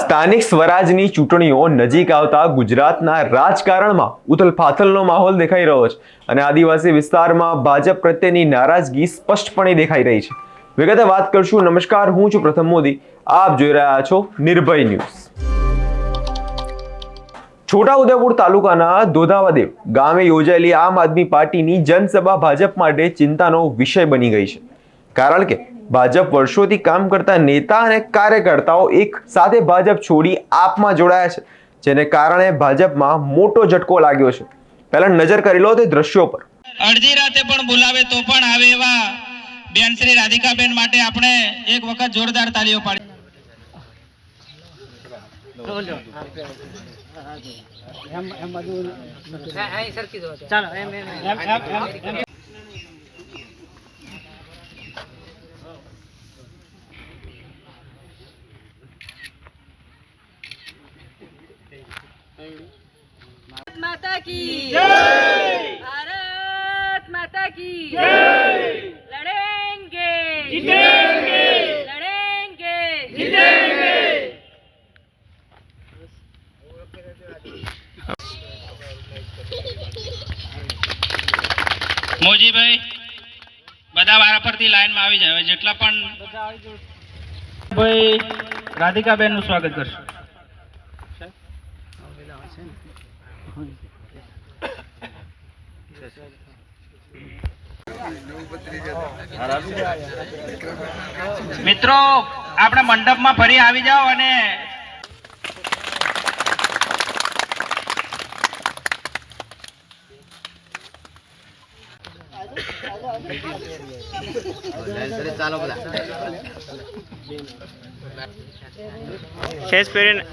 સ્થાનિક સ્વરાજની ચૂંટણીઓ નજીક આવતા ગુજરાતના રાજકારણમાં ઉથલપાથલનો માહોલ દેખાઈ રહ્યો છે અને આદિવાસી વિસ્તારમાં ભાજપ પ્રત્યેની નારાજગી સ્પષ્ટપણે દેખાઈ રહી છે. વિગતે વાત કરશું. નમસ્કાર, હું છું પ્રથમ મોદી. આપ જોઈ રહ્યા છો નિર્ભય ન્યૂઝ. છોટાઉદેપુર તાલુકાના દોધાવાદેવ ગામે યોજાયેલી આમ આદમી પાર્ટીની જનસભા ભાજપ માટે ચિંતાનો વિષય બની ગઈ છે. કારણ કે ભાજપ વર્ષોથી કામ કરતા નેતા અને કાર્યકર્તાઓ એક સાથે ભાજપ છોડી આપમાં જોડાયા છે, જેને કારણે ભાજપમાં મોટો ઝટકો લાગ્યો છે. પહેલા નજર કરી લો તે દ્રશ્યો પર. અડધી રાતે પણ બોલાવે તો પણ આવે એવા બેન શ્રી રાધિકાબેન માટે આપણે એક વખત જોરદાર તાળીઓ પાડી. माता की जय, भारत माता की जय, लड़ेंगे जीतेंगे, लड़ेंगे जीतेंगे. મોજીભાઈ બધા વારા પરથી લાઈનમાં આવી જાય. જેટલા પણ ભાઈ રાધિકાબેન નું સ્વાગત કરશું. મિત્રો આપણે મંડપમાં ફરી આવી જાઓ અને ખેસ પહેરીને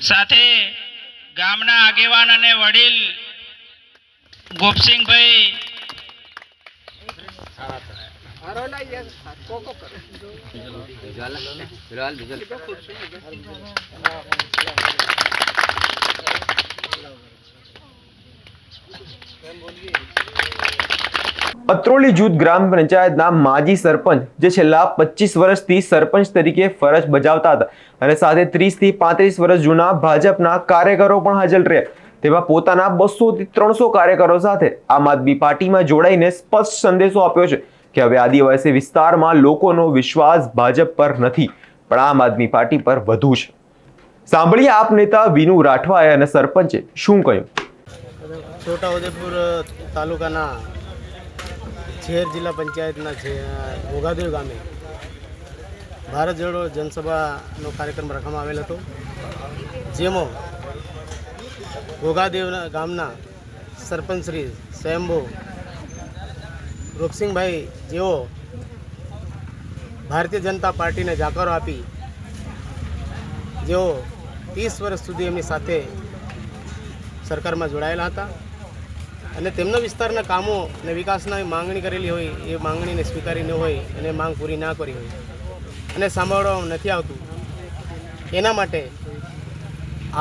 સાથે ગામના આગેવાન અને વડીલ ગોપસિંહભાઈ પત્રોલી જૂથ ગ્રામ પંચાયતના માજી સરપંચ જે છેલ્લા 25 વર્ષથી સરપંચ તરીકે ફરજ બજાવતા હતા અને સાથે 30 થી 35 વર્ષ જૂના ભાજપના કાર્યકરો પણ હાજર રહ્યા, તેવા પોતાના 200 થી 300 કાર્યકરો સાથે આમ આદમી પાર્ટીમાં જોડાઈને સ્પષ્ટ સંદેશો આપ્યો છે કે હવે આદિવાસી વિસ્તારમાં લોકોનો વિશ્વાસ ભાજપ પર નથી પણ આમ આદમી પાર્ટી પર વધુ છે. સાંભળીએ આપ નેતા વિનુ રાઠવાએ અને સરપંચે શું કહ્યું. છોટાઉદેપુર તાલુકાના શહેર જિલ્લા પંચાયતના ઘોઘાદેવ ગામે ભારત જોડો જનસભાનો કાર્યક્રમ રાખવામાં આવેલ હતો, જેમાં ઘોઘાદેવ ગામના સરપંચ શ્રી સ્વયંભુ રૂપસિંહભાઈ જેઓ ભારતીય જનતા પાર્ટીને જાકારો આપી, જેઓ 30 વર્ષ સુધી એમની સાથે સરકારમાં જોડાયેલા હતા અને તેમના વિસ્તારના કામો અને વિકાસના માંગણી કરેલી હોય એ માંગણીને સ્વીકારી ન હોય અને માંગ પૂરી ના કરી હોય અને સાંભળવામાં નથી આવતું, એના માટે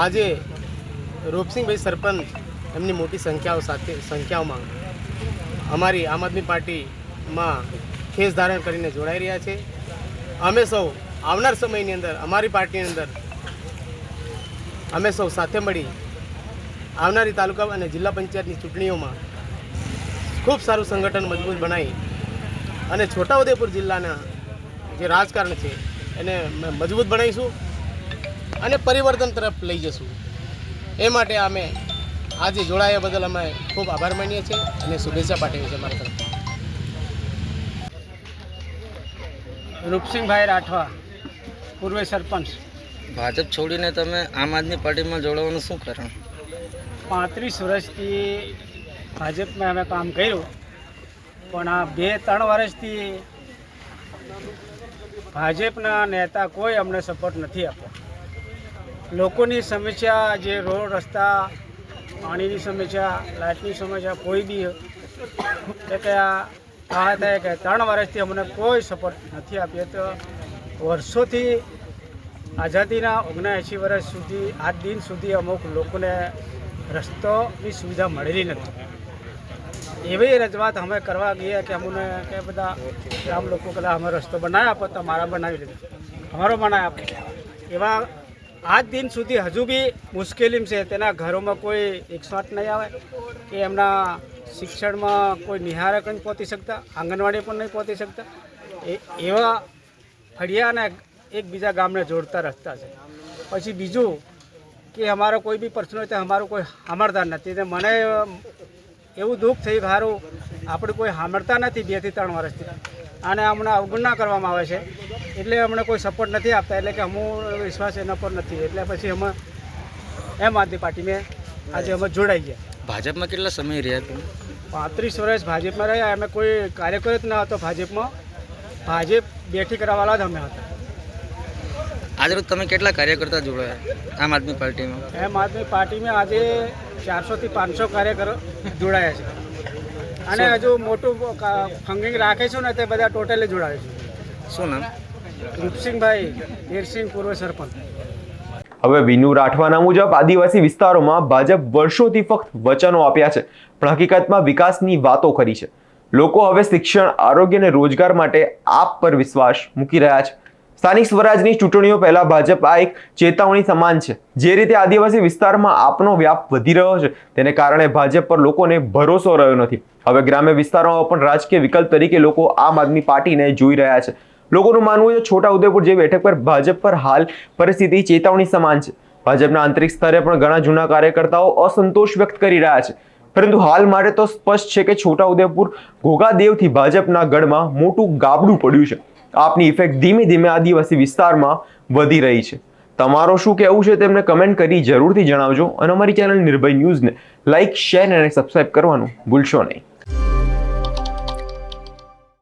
આજે રૂપસિંહભાઈ સરપંચ એમની મોટી સંખ્યાઓમાં અમારી આમ આદમી પાર્ટીમાં ખેસ ધારણ કરીને જોડાઈ રહ્યા છે. અમે સૌ આવનાર સમયની અંદર અમારી પાર્ટીની અંદર અમે સૌ સાથે મળી આવનારી તાલુકા અને જિલ્લા પંચાયતની ચૂંટણીઓમાં ખૂબ સારું સંગઠન મજબૂત બનાવી અને છોટાઉદેપુર જિલ્લાના જે રાજકારણ છે એને મજબૂત બનાવીશું અને પરિવર્તન તરફ લઈ જશું. એ માટે અમે આજે જોડાયા બદલ અમે ખૂબ આભાર માનીએ છીએ અને શુભેચ્છા પાઠવીએ છીએ મારા તરફથી. રૂપસિંહભાઈ રાઠવા, પૂર્વ સરપંચ. ભાજપ છોડીને તમે આમ આદમી પાર્ટીમાં જોડાવાનું શું કારણ? 35 વર્ષથી ભાજપમાં અમે કામ કર્યું, પણ આ 2-3 વર્ષથી ભાજપના નેતા કોઈ અમને સપોર્ટ નથી આપ્યો. લોકોની સમસ્યા જે રોડ રસ્તા, પાણીની સમસ્યા, લાઇટની સમસ્યા કોઈ બી કે થાય કે 3 વર્ષથી અમને કોઈ સપોર્ટ નથી આપ્યો. તો વર્ષોથી આઝાદીના 79 વર્ષ સુધી આજ દિન સુધી અમુક લોકોને રસ્તોની સુવિધા મળેલી નથી. એવી રજૂઆત અમે કરવા ગયા કે અમને કે બધા ગામ લોકો કદાચ અમે રસ્તો બનાવી આપો તો મારા બનાવી લીધો, અમારો બનાવી આપો. એવા આજ દિન સુધી હજુ બી મુશ્કેલી છે. તેના ઘરોમાં કોઈ 108 નહીં આવે કે એમના શિક્ષણમાં કોઈ નિહારક નહીં પહોંચી શકતા, આંગણવાડી પણ નહીં પહોંચી શકતા. એવા ફળિયાને એકબીજા ગામને જોડતા રસ્તા છે. પછી બીજું કે અમારો કોઈ બી પ્રશ્ન હોય તો અમારું કોઈ સાંભળતા નથી. ને મને એવું દુઃખ થયું કે સારું આપણે કોઈ સાંભળતા નથી 2 થી 3 વર્ષથી, અને અમને અવગણના કરવામાં આવે છે, એટલે અમને કોઈ સપોર્ટ નથી આપતા. એટલે કે અમુક વિશ્વાસ એના પર નથી. એટલે પછી અમે આમ આદમી પાર્ટીમાં આજે અમે જોડાઈ ગયા. ભાજપમાં કેટલા સમય રહ્યા તમે? 35 વર્ષ ભાજપમાં રહ્યા. અમે કોઈ કાર્યકર જ ન હતો ભાજપમાં. ભાજપ બેઠી કરવાવાળા જ અમે હતા. આજે તમે કેટલા કાર્યકર્તા જોડાયા આમ આદમી પાર્ટીમાં? આમ આદમી પાર્ટીમાં આજે 400 થી 500 કાર્યકરો જોડાયા છે, અને હજુ મોટું ફંડિંગ રાખીશું ને તે બધા ટોટલી જોડાય છે. શું નામ? રૂપસિંહભાઈ વીરસિંહ, પૂર્વ સરપંચ. હવે વિનુ રાઠવાના મુજબ આદિવાસી વિસ્તારોમાં ભાજપ વર્ષોથી ફક્ત વચનો આપ્યા છે, પણ હકીકતમાં વિકાસની વાતો કરી છે. લોકો હવે શિક્ષણ, આરોગ્ય અને રોજગાર માટે આપ પર વિશ્વાસ મૂકી રહ્યા છે. સ્થાનિક સ્વરાજની ચૂંટણીઓ પહેલા ભાજપ આ એક ચેતવણી સમાન છે. જે રીતે આદિવાસી વિસ્તારમાં આપનો વ્યાપ વધી રહ્યો છે, તેને કારણે ભાજપ પર લોકોને ભરોસો રહ્યો નથી. હવે ગ્રામ્ય વિસ્તારોમાં પણ રાજકીય વિકલ્પ તરીકે લોકો આમ આદમી પાર્ટીને જોઈ રહ્યા છે. લોકોનું માનવું છે છોટાઉદેપુર જેવી બેઠક પર ભાજપ પર હાલ પરિસ્થિતિ ચેતવણી સમાન છે. ભાજપના આંતરિક સ્તરે પણ ઘણા જૂના કાર્યકર્તાઓ અસંતોષ વ્યક્ત કરી રહ્યા છે, પરંતુ હાલ માટે તો સ્પષ્ટ છે કે છોટાઉદેપુર ઘોઘાદેવથી ભાજપના ગઢમાં મોટું ગાબડું પડ્યું છે. આપની ઇફેક્ટ ધીમે ધીમે આદિવાસી વિસ્તારમાં વધી રહી છે. તમારો શું કહેવું છે તેમને કમેન્ટ કરી જરૂરથી જણાવજો, અને અમારી ચેનલ નિર્ભય ન્યૂઝને લાઇક, શેર અને સબસ્ક્રાઇબ કરવાનું ભૂલશો નહીં.